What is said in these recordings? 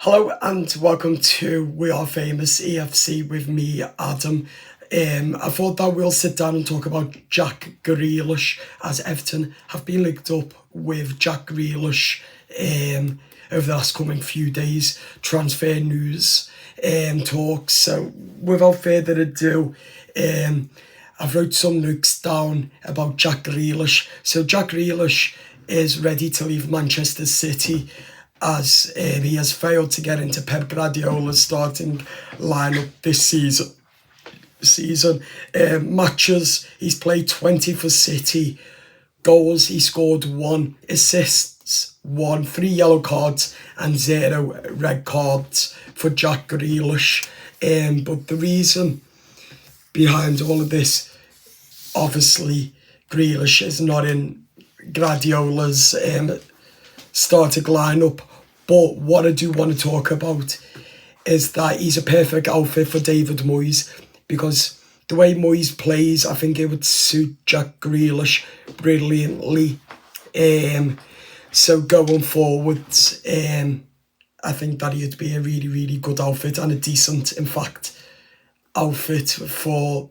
Hello and welcome to We Are Famous EFC with me, Adam. I thought that we'll sit down and talk about Jack Grealish, as Everton have been linked up with Jack Grealish over the last coming few days. Transfer news talks. So without further ado, I've wrote some notes down about Jack Grealish. So Jack Grealish is ready to leave Manchester City, as he has failed to get into Pep Guardiola's starting lineup this season. Matches, he's played 20 for City. Goals, he scored 1. Assists, 1. 3 yellow cards and 0 red cards for Jack Grealish. But the reason behind all of this, obviously, Grealish is not in Guardiola's starting lineup. But what I do want to talk about is that he's a perfect outfit for David Moyes, because the way Moyes plays, I think it would suit Jack Grealish brilliantly. So going forwards, I think that he'd be a really, really good outfit, and a decent, in fact, outfit for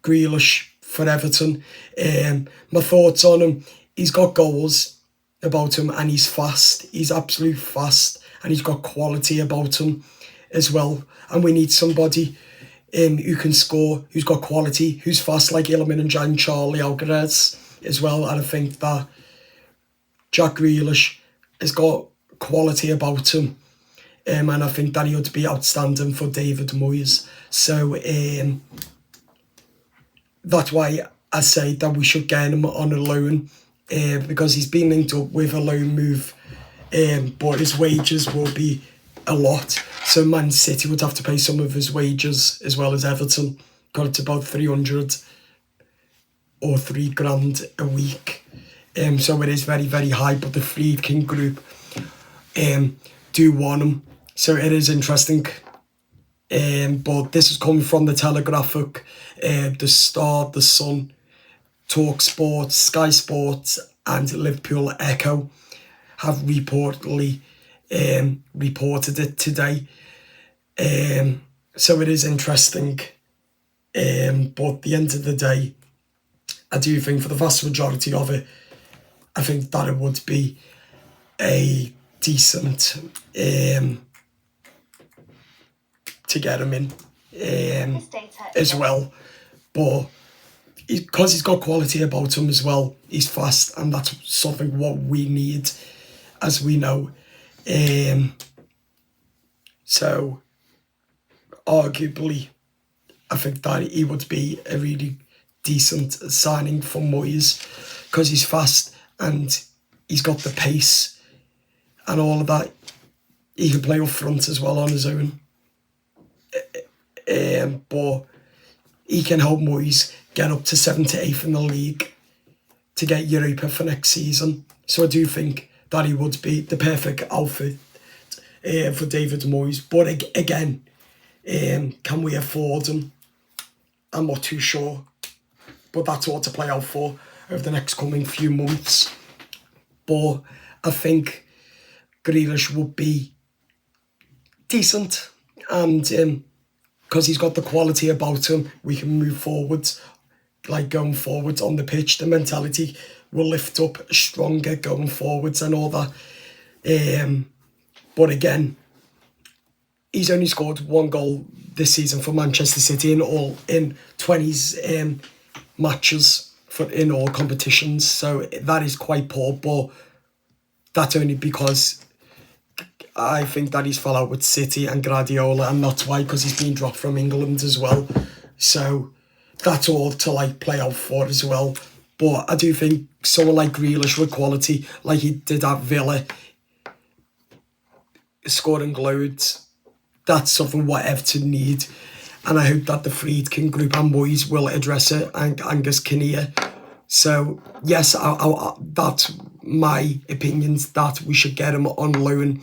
Grealish for Everton. My thoughts on him: he's got goals about him, and he's fast. He's absolutely fast, and he's got quality about him as well. And we need somebody who can score, who's got quality, who's fast, like Ilman and Charlie Alvarez as well. And I think that Jack Grealish has got quality about him, and I think that he ought to be outstanding for David Moyes. So that's why I say that we should get him on a loan. Because he's been linked up with a loan move, but his wages will be a lot. So Man City would have to pay some of his wages, as well as Everton. Got it to about 300 or £3,000 a week. So it is very, very high, but the Friedkin group do want him. So it is interesting. But this is coming from the Telegraphic, the Star, the Sun, Talk Sports, Sky Sports and Liverpool Echo have reportedly reported it today. So it is interesting. But at the end of the day, I do think for the vast majority of it, I think that it would be a decent to get him in as well. But because he's got quality about him as well, he's fast, and that's something what we need, as we know. So arguably, I think that he would be a really decent signing for Moyes, because he's fast and he's got the pace and all of that. He can play up front as well on his own. But he can help Moyes get up to 7th to 8th in the league to get Europa for next season. So I do think that he would be the perfect outfit for David Moyes. But again, can we afford him? I'm not too sure. But that's all to play out for over the next coming few months. But I think Grealish would be decent, and because he's got the quality about him, we can move forwards. Like going forwards on the pitch, the mentality will lift up stronger going forwards and all that. But again, he's only scored 1 goal this season for Manchester City in 20s matches in all competitions. So that is quite poor, but that's only because I think that he's fell out with City and Guardiola, and that's why, because he's been dropped from England as well. So that's all to play out for as well. But I do think someone like Grealish with quality, like he did at Villa, scoring loads, that's something what Everton need. And I hope that the Friedkin group and Moyes will address it, and Angus Kinnear. So yes, that's my opinions, that we should get him on loan,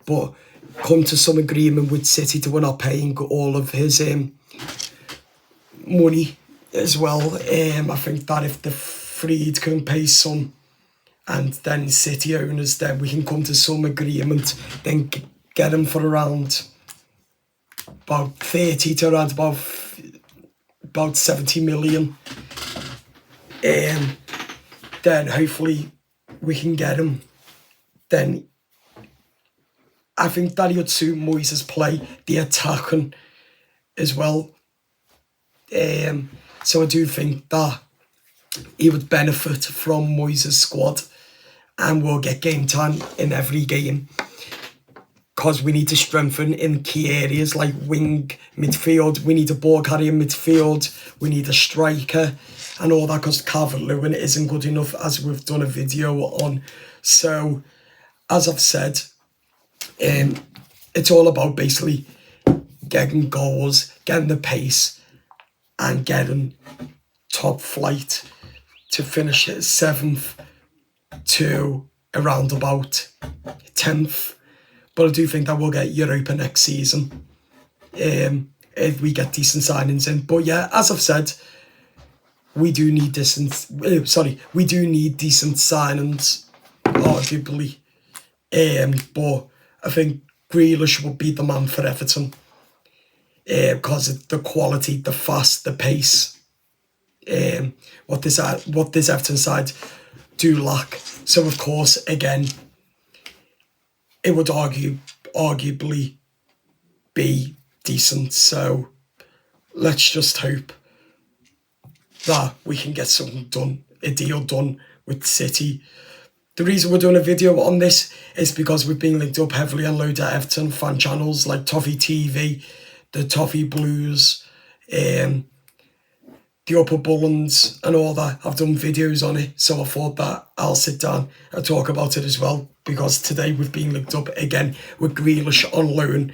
but come to some agreement with City to we're not paying all of his money as well. I think that if the Fried can pay some, and then City owners, then we can come to some agreement, then get him for around about 30 to around about 70 million. Then hopefully we can get him. Then I think that he would suit Moyes' play, the attacking as well. So I do think that he would benefit from Moyes' squad and will get game time in every game, because we need to strengthen in key areas like wing, midfield. We need a ball carrier midfield. We need a striker and all that, because Calvert-Lewin isn't good enough, as we've done a video on. So, as I've said, it's all about basically getting goals, getting the pace, and getting top flight to finish 7th to around about 10th. But I do think that we'll get Europa next season if we get decent signings in. But yeah, as I've said, we do need decent signings, arguably. But I think Grealish will be the man for Everton, because of the quality, the fast, the pace. What this Everton side do lack. So of course, again, it would arguably be decent. So let's just hope that we can get something done, a deal done with City. The reason we're doing a video on this is because we've been linked up heavily on loads of Everton fan channels like Toffee TV, the Toffee Blues, the Upper Bullens and all that. I've done videos on it, so I thought that I'll sit down and talk about it as well, because today we've been linked up again with Grealish on loan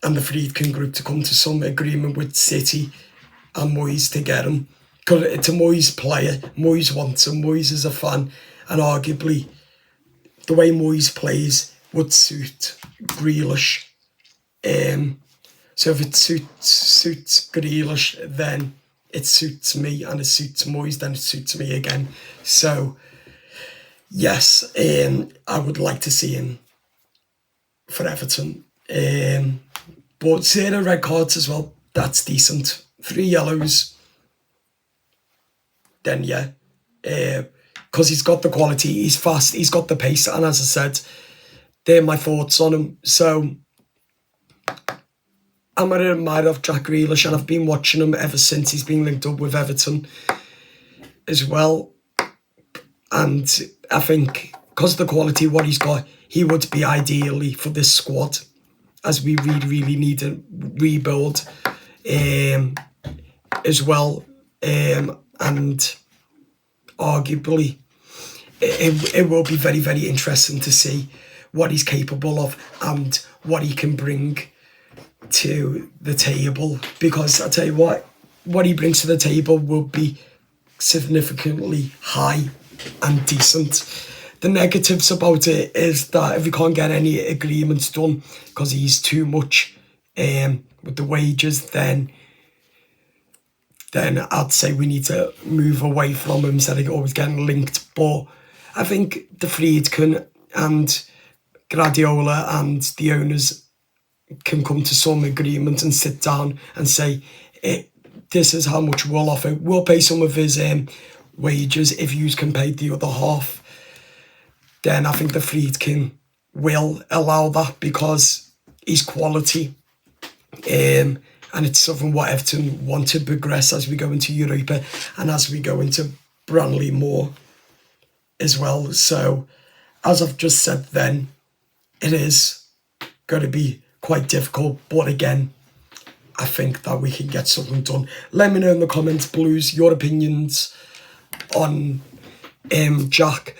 and the Friedkin group to come to some agreement with City and Moyes to get him. Because it's a Moyes player, Moyes wants him, Moyes is a fan, and arguably the way Moyes plays would suit Grealish. So if it suits Grealish, then it suits me, and it suits Moyes, then it suits me again. So yes, I would like to see him for Everton. But 0 red cards as well, that's decent. 3 yellows, then yeah. Because he's got the quality, he's fast, he's got the pace, and as I said, they're my thoughts on him. So I'm an admirer of Jack Grealish, and I've been watching him ever since he's been linked up with Everton as well. And I think because of the quality, what he's got, he would be ideally for this squad, as we really need a rebuild as well. And arguably, it will be very interesting to see what he's capable of and what he can bring to the table, because I tell you what he brings to the table will be significantly high and decent. The negatives about it is that if we can't get any agreements done because he's too much with the wages, then I'd say we need to move away from him instead of always getting linked. But I think the Friedkin and Guardiola and the owners can come to some agreement and sit down and say, this is how much we'll offer. We'll pay some of his wages if you can pay the other half. Then I think the Friedkin will allow that, because he's quality. And it's something what Everton want to progress as we go into Europa and as we go into Burnley more as well. So, as I've just said then, it is going to be quite difficult. But again, I think that we can get something done. Let me know in the comments, Blues, your opinions on Jack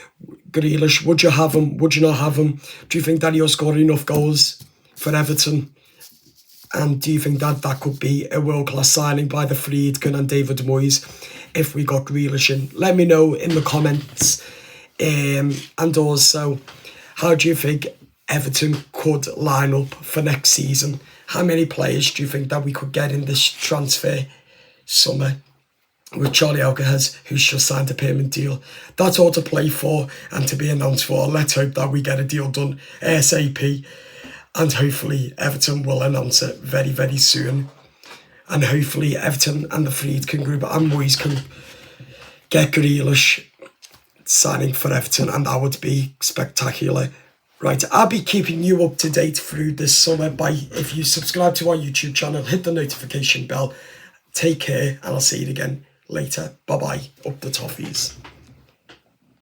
Grealish. Would you have him? Would you not have him? Do you think that he'll score enough goals for Everton? And do you think that that could be a world-class signing by the Friedkin and David Moyes if we got Grealish in? Let me know in the comments. And also, how do you think Everton could line up for next season? How many players do you think that we could get in this transfer summer with Charlie Alcaraz, who's just signed a permanent deal? That's all to play for and to be announced for. Let's hope that we get a deal done ASAP. and hopefully Everton will announce it very, very soon. And hopefully Everton and the Friedkin Group and Moyes can get Grealish signing for Everton, and that would be spectacular. Right, I'll be keeping you up to date through this summer if you subscribe to our YouTube channel, hit the notification bell. Take care, and I'll see you again later. Bye-bye. Up the toffees.